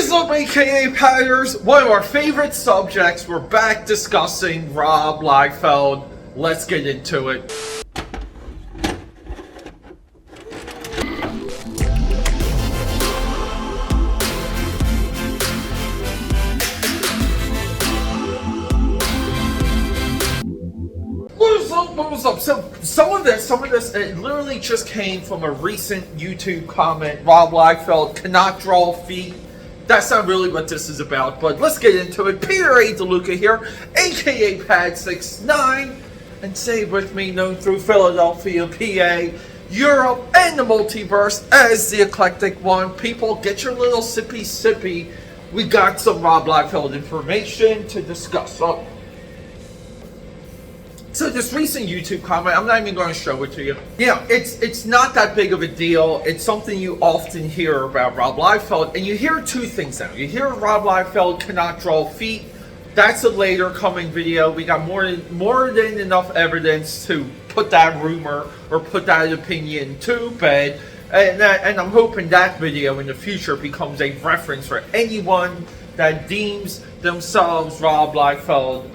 What's up, AKAPADers? One of our favorite subjects. We're back discussing Rob Liefeld. Let's get into it. What was up? So some of this, it literally just came from a recent YouTube comment. Rob Liefeld cannot draw feet. That's not really what this is about, but let's get into it. Peter A. DeLuca here, aka Pad69, and say with me, known through Philadelphia, PA, Europe, and the multiverse as the Eclectic One. People, get your little sippy. We got some Rob Liefeld information to discuss. So this recent YouTube comment, I'm not even going to show it to you. You know, it's not that big of a deal. It's something you often hear about Rob Liefeld, and you hear two things now. You hear Rob Liefeld cannot draw feet. That's a later coming video. We got more than enough evidence to put that rumor or put that opinion to bed. And I'm hoping that video in the future becomes a reference for anyone that deems themselves Rob Liefeld,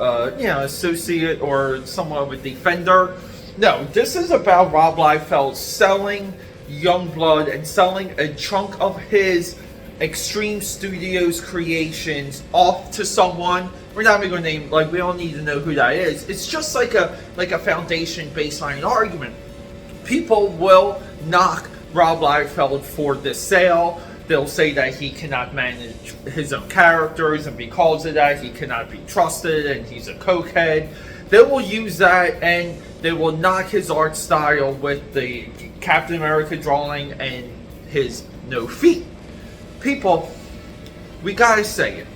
associate or someone with defender. No, this is about Rob Liefeld selling Youngblood and selling a chunk of his Extreme Studios creations off to someone. We're not even going to name, we don't need to know who that is. It's just like a foundation baseline argument. People will knock Rob Liefeld for this sale. They'll say that he cannot manage his own characters, and because of that, he cannot be trusted, and he's a cokehead. They will use that, and they will knock his art style with the Captain America drawing and his no feet. People, we gotta say it.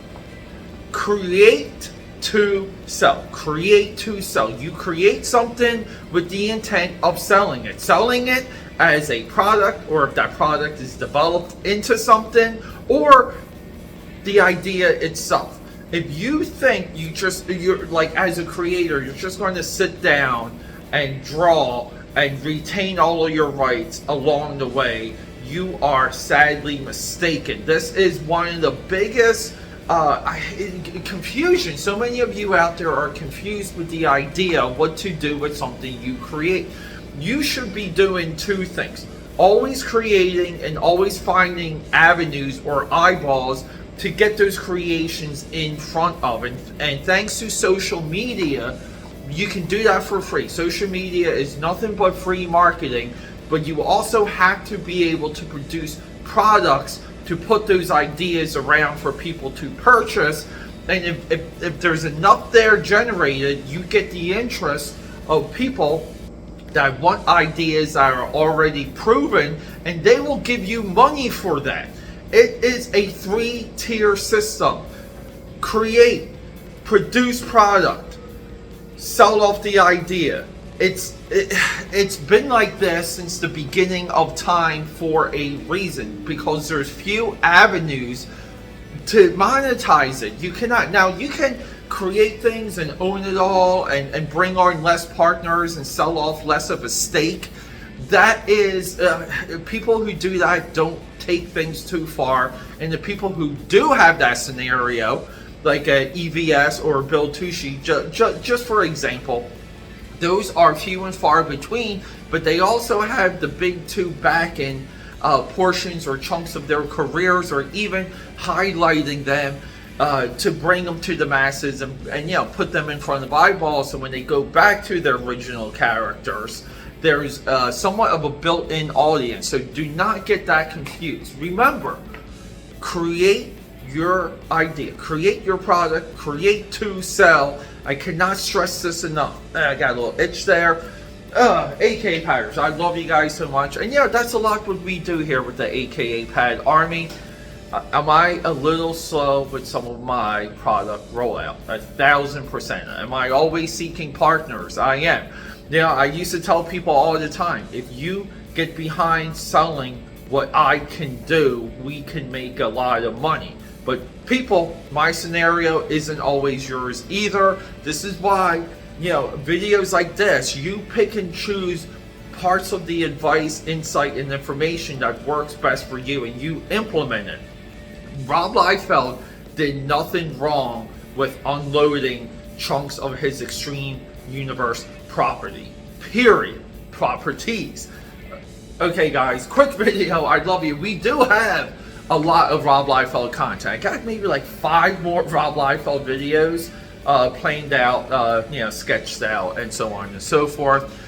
Create to sell. Create to sell. You create something with the intent of selling it. Selling it as a product, or if that product is developed into something, or the idea itself. If you think you're like, as a creator, you're just going to sit down and draw and retain all of your rights along the way, you are sadly mistaken. This is one of the biggest confusion. So many of you out there are confused with the idea of what to do with something you create. You should be doing two things. Always creating and always finding avenues or eyeballs to get those creations in front of. And thanks to social media, you can do that for free. Social media is nothing but free marketing, but you also have to be able to produce products to put those ideas around for people to purchase. And if there's enough there generated, you get the interest of people that want ideas that are already proven, and they will give you money for that. It is a three-tier system. Create, produce product, sell off the idea. It's been like this since the beginning of time for a reason, because there's few avenues to monetize it. You cannot, now you can create things and own it all and bring on less partners and sell off less of a stake. That is, people who do that don't take things too far, and the people who do have that scenario, like EVS or Bill Tucci, just for example, those are few and far between, but they also have the big two back-end portions or chunks of their careers, or even highlighting them to bring them to the masses and put them in front of eyeballs, so when they go back to their original characters, there's somewhat of a built-in audience. So do not get that confused. Remember, create your idea, create your product, create to sell. I cannot stress this enough. I got a little itch there. AKAPADers, I love you guys so much. And yeah, that's a lot what we do here with the AKAPAD Army. Am I a little slow with some of my product rollout? 1000%. Am I always seeking partners? I am. I used to tell people all the time, if you get behind selling what I can do, we can make a lot of money. But people, my scenario isn't always yours either. This is why, videos like this, you pick and choose parts of the advice, insight, and information that works best for you, and you implement it. Rob Liefeld did nothing wrong with unloading chunks of his Extreme Universe property. Period. Properties. Okay, guys, quick video. I love you. We do have a lot of Rob Liefeld content. I got maybe like 5 more Rob Liefeld videos planned out, sketched out, and so on and so forth.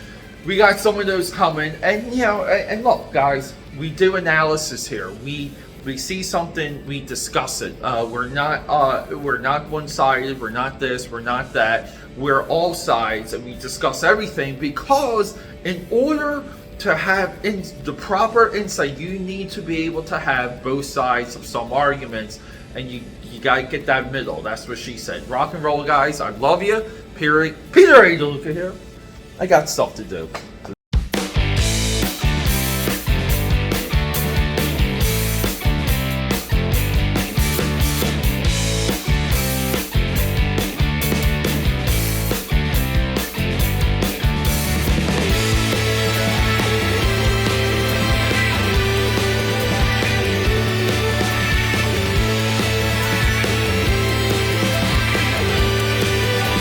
We got some of those coming, and and look, guys, we do analysis here. We see something, we discuss it. We're not one-sided. We're not this. We're not that. We're all sides, and we discuss everything, because in order to have the proper insight, you need to be able to have both sides of some arguments, and you gotta get that middle. That's what she said. Rock and roll, guys. I love you. Peter A. DeLuca here. I got stuff to do.